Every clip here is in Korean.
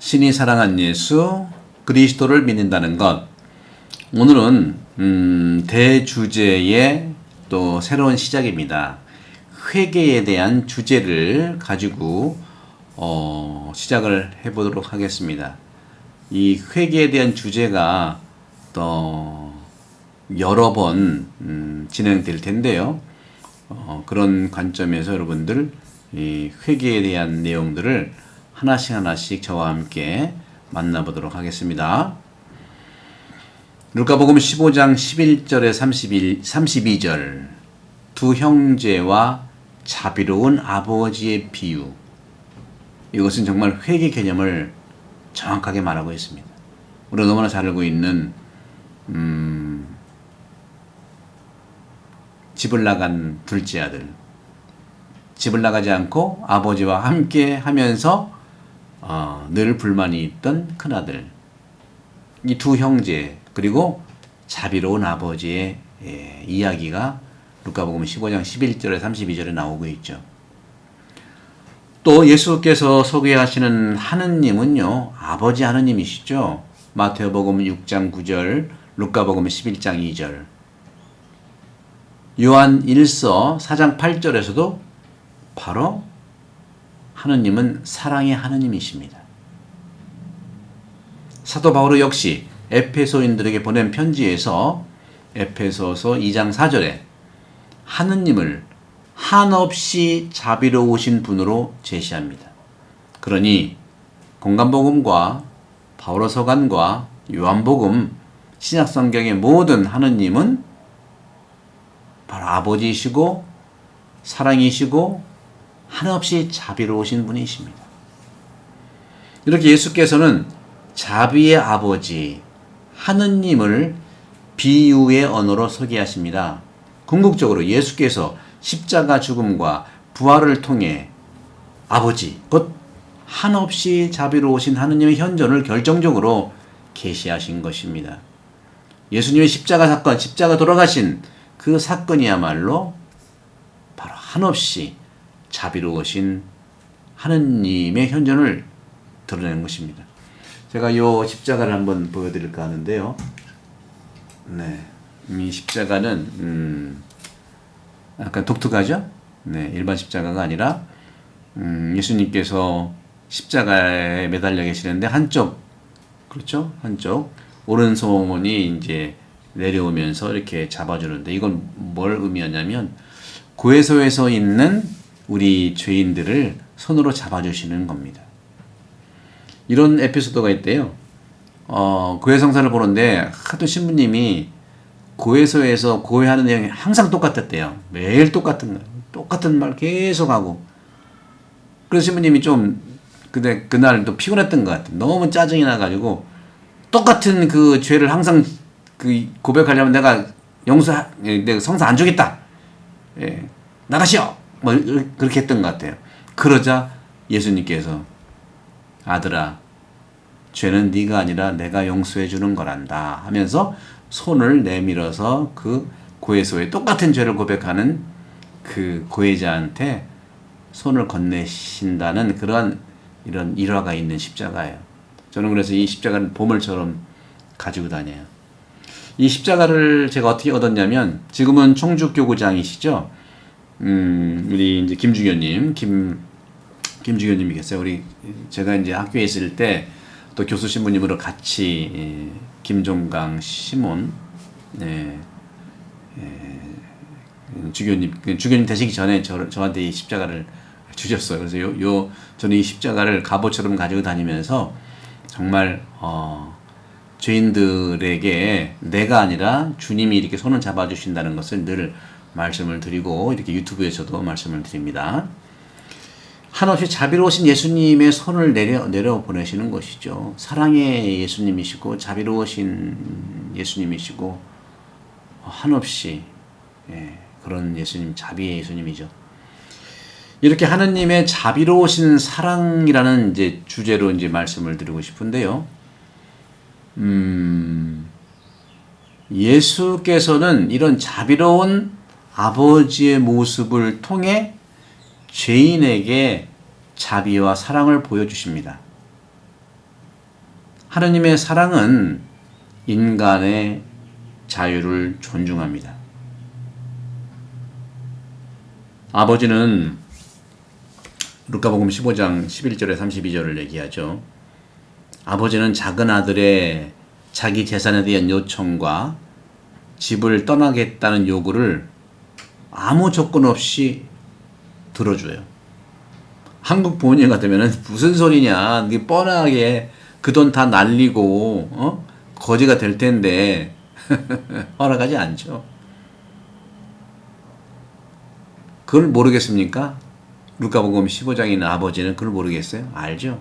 신이 사랑한 예수 그리스도를 믿는다는 것. 오늘은 대주제의 또 새로운 시작입니다. 회개에 대한 주제를 가지고 시작을 해보도록 하겠습니다. 이 회개에 대한 주제가 또 여러 번 진행될 텐데요. 그런 관점에서 여러분들 이 회개에 대한 내용들을 하나씩 저와 함께 만나보도록 하겠습니다. 루카복음 15장 11절에 32절 두 형제와 자비로운 아버지의 비유. 이것은 정말 회개 개념을 정확하게 말하고 있습니다. 우리가 너무나 잘 알고 있는 집을 나간 둘째 아들, 집을 나가지 않고 아버지와 함께 하면서 늘 불만이 있던 큰아들, 이 두 형제 그리고 자비로운 아버지의 이야기가 루카복음 15장 11절에 32절에 나오고 있죠. 또 예수께서 소개하시는 하느님은요, 아버지 하느님이시죠. 마태복음 6장 9절, 루카복음 11장 2절, 요한 1서 4장 8절에서도 바로 하느님은 사랑의 하느님이십니다. 사도 바울 역시 에페소인들에게 보낸 편지에서 에페소서 2장 4절에 하느님을 한없이 자비로우신 분으로 제시합니다. 그러니 공간복음과 바오로서간과 요한복음, 신약성경의 모든 하느님은 바로 아버지이시고 사랑이시고 한없이 자비로우신 분이십니다. 이렇게 예수께서는 자비의 아버지 하느님을 비유의 언어로 소개하십니다. 궁극적으로 예수께서 십자가 죽음과 부활을 통해 아버지, 곧 한없이 자비로우신 하느님의 현존을 결정적으로 계시하신 것입니다. 예수님의 십자가 사건, 십자가 돌아가신 그 사건이야말로 바로 한없이 자비로우신 하느님의 현존을 드러내는 것입니다. 제가 이 십자가를 한번 보여드릴까 하는데요. 네, 이 십자가는 약간 독특하죠? 네, 일반 십자가가 아니라 예수님께서 십자가에 매달려 계시는데 한쪽, 그렇죠? 한쪽 오른손이 이제 내려오면서 이렇게 잡아주는데, 이건 뭘 의미하냐면 구에소에서 있는 우리 죄인들을 손으로 잡아주시는 겁니다. 이런 에피소드가 있대요. 고해성사를 보는데 하도 신부님이 고해소에서 고해하는 내용이 항상 똑같았대요. 매일 똑같은 거, 똑같은 말 계속 하고. 그래서 신부님이 좀 근데 그날 또 피곤했던 것 같아요. 너무 짜증이 나가지고 똑같은 그 죄를 항상 그 고백하려면 내가 성사 안 주겠다. 예, 나가시오. 뭐 그렇게 했던 것 같아요. 그러자 예수님께서 아들아, 죄는 네가 아니라 내가 용서해 주는 거란다 하면서 손을 내밀어서 그 고해소에 똑같은 죄를 고백하는 그 고해자한테 손을 건네신다는 그런 이런 일화가 있는 십자가예요. 저는 그래서 이 십자가는 보물처럼 가지고 다녀요. 이 십자가를 제가 어떻게 얻었냐면, 지금은 총주교구장이시죠. 우리 이제 김주교님, 김주교님이 계세요. 제가 이제 학교에 있을 때 또 교수 신부님으로 같이 김종강 시몬 주교님 되시기 전에 저한테 이 십자가를 주셨어요. 그래서 저는 이 십자가를 갑오처럼 가지고 다니면서 정말 죄인들에게 내가 아니라 주님이 이렇게 손을 잡아주신다는 것을 늘 말씀을 드리고, 이렇게 유튜브에서도 말씀을 드립니다. 한없이 자비로우신 예수님의 손을 내려 보내시는 것이죠. 사랑의 예수님이시고 자비로우신 예수님이시고 한없이 그런 예수님, 자비의 예수님이죠. 이렇게 하느님의 자비로우신 사랑이라는 이제 주제로 이제 말씀을 드리고 싶은데요. 예수께서는 이런 자비로운 아버지의 모습을 통해 죄인에게 자비와 사랑을 보여주십니다. 하느님의 사랑은 인간의 자유를 존중합니다. 아버지는 루카복음 15장 11절에 32절을 얘기하죠. 아버지는 작은 아들의 자기 재산에 대한 요청과 집을 떠나겠다는 요구를 아무 조건 없이 들어줘요. 한국 부모님 같으면 무슨 소리냐, 네 뻔하게 그 돈 다 날리고 거지가 될 텐데 허락하지 않죠. 그걸 모르겠습니까? 루카복음 15장에 있는 아버지는 그걸 모르겠어요? 알죠.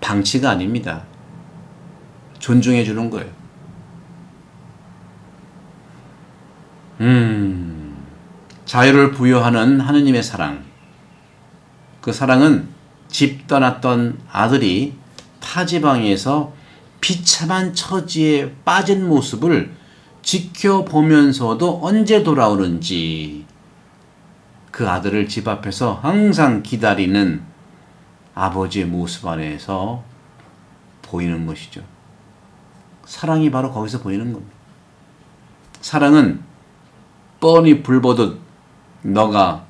방치가 아닙니다. 존중해 주는 거예요. 자유를 부여하는 하느님의 사랑. 그 사랑은 집 떠났던 아들이 타지방에서 비참한 처지에 빠진 모습을 지켜보면서도 언제 돌아오는지 그 아들을 집 앞에서 항상 기다리는 아버지의 모습 안에서 보이는 것이죠. 사랑이 바로 거기서 보이는 겁니다. 사랑은 뻔히 불보듯 너가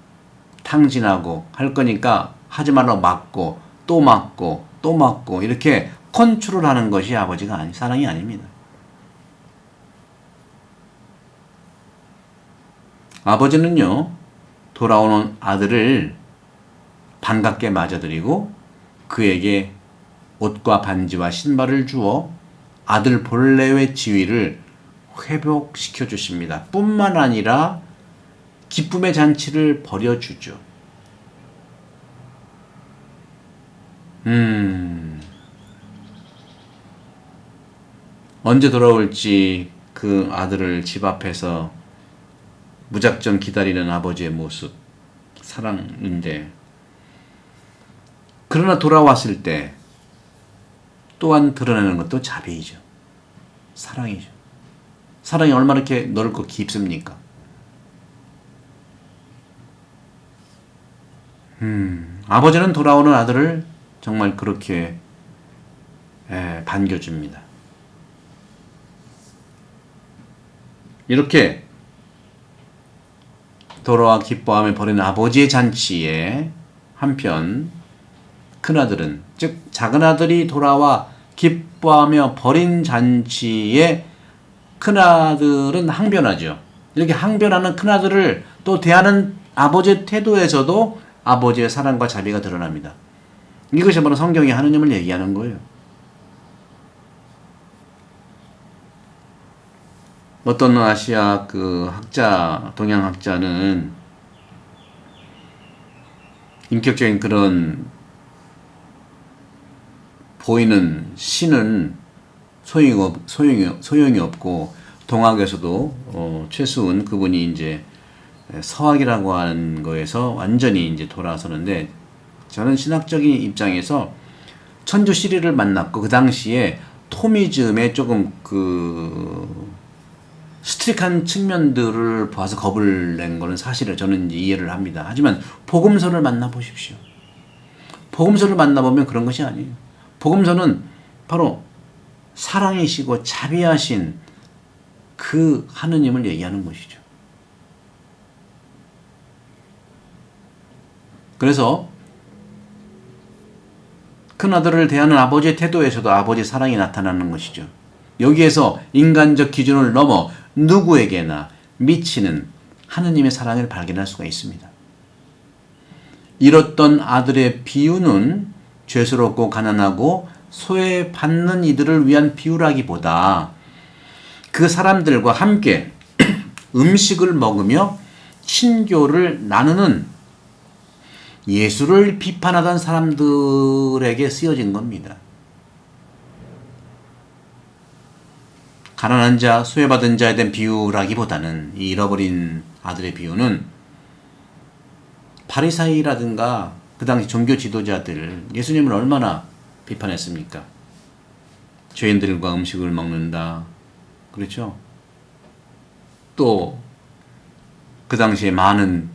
탕진하고 할 거니까 하지 말라고 막고 또 막고 또 막고 이렇게 컨트롤하는 것이 아버지가 사랑이 아닙니다. 아버지는요, 돌아오는 아들을 반갑게 맞아들이고 그에게 옷과 반지와 신발을 주어 아들 본래의 지위를 회복시켜 주십니다. 뿐만 아니라 기쁨의 잔치를 벌여주죠. 언제 돌아올지 그 아들을 집 앞에서 무작정 기다리는 아버지의 모습, 사랑인데, 그러나 돌아왔을 때 또한 드러내는 것도 자비이죠. 사랑이죠. 사랑이 얼마나 이렇게 넓고 깊습니까? 아버지는 돌아오는 아들을 정말 그렇게 반겨줍니다. 이렇게 돌아와 기뻐하며 벌이는 아버지의 잔치에 한편 큰아들은, 즉 작은 아들이 돌아와 기뻐하며 벌인 잔치에 큰아들은 항변하죠. 이렇게 항변하는 큰아들을 또 대하는 아버지의 태도에서도 아버지의 사랑과 자비가 드러납니다. 이것이 바로 성경이 하느님을 얘기하는 거예요. 어떤 아시아 학자, 동양 학자는 인격적인 그런 보이는 신은 소용이 없고, 동학에서도 최수은 그분이 이제 서학이라고 하는 거에서 완전히 이제 돌아서는데, 저는 신학적인 입장에서 천주 시리를 만났고 그 당시에 토미즘에 조금 스트릭한 측면들을 봐서 겁을 낸 거는 사실을 저는 이제 이해를 합니다. 하지만 복음서를 만나보십시오. 복음서를 만나보면 그런 것이 아니에요. 복음서는 바로 사랑이시고 자비하신 그 하느님을 얘기하는 것이죠. 그래서 큰아들을 대하는 아버지의 태도에서도 아버지의 사랑이 나타나는 것이죠. 여기에서 인간적 기준을 넘어 누구에게나 미치는 하느님의 사랑을 발견할 수가 있습니다. 잃었던 아들의 비유는 죄스럽고 가난하고 소외받는 이들을 위한 비유라기보다 그 사람들과 함께 음식을 먹으며 친교를 나누는 예수를 비판하던 사람들에게 쓰여진 겁니다. 가난한 자, 소외받은 자에 대한 비유라기보다는 이 잃어버린 아들의 비유는 바리사이라든가 그 당시 종교 지도자들, 예수님을 얼마나 비판했습니까? 죄인들과 음식을 먹는다. 그렇죠? 또 그 당시에 많은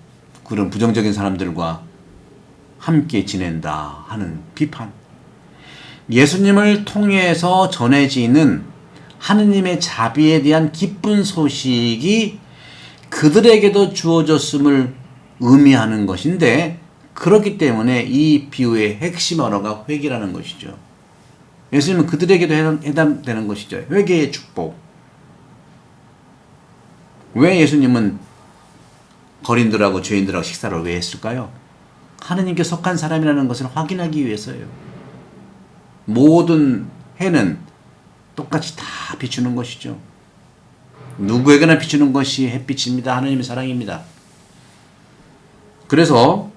그런 부정적인 사람들과 함께 지낸다 하는 비판. 예수님을 통해서 전해지는 하느님의 자비에 대한 기쁜 소식이 그들에게도 주어졌음을 의미하는 것인데, 그렇기 때문에 이 비유의 핵심 언어가 회개라는 것이죠. 예수님은 그들에게도 해당되는 것이죠. 회개의 축복. 왜 예수님은 거린들하고 죄인들하고 식사를 왜 했을까요? 하느님께 속한 사람이라는 것을 확인하기 위해서예요. 모든 해는 똑같이 다 비추는 것이죠. 누구에게나 비추는 것이 햇빛입니다. 하느님의 사랑입니다. 그래서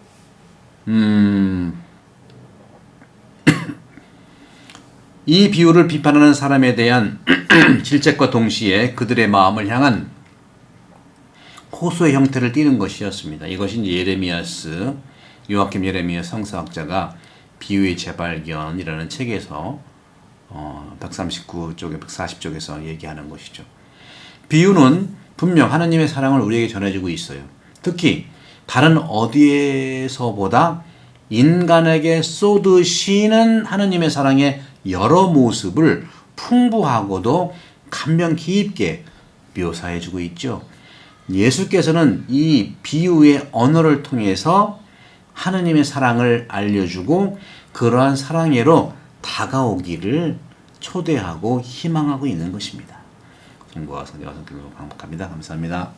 이 비유를 비판하는 사람에 대한 질책과 동시에 그들의 마음을 향한 호소의 형태를 띠는 것이었습니다. 이것이 이제 예레미야스, 요아킴 예레미야 성서학자가 비유의 재발견이라는 책에서 139쪽에 140쪽에서 얘기하는 것이죠. 비유는 분명 하나님의 사랑을 우리에게 전해주고 있어요. 특히 다른 어디에서보다 인간에게 쏟으시는 하나님의 사랑의 여러 모습을 풍부하고도 감명 깊게 묘사해주고 있죠. 예수께서는 이 비유의 언어를 통해서 하느님의 사랑을 알려주고 그러한 사랑으로 다가오기를 초대하고 희망하고 있는 것입니다. 성부와 성자와 성령으로 반복합니다. 감사합니다.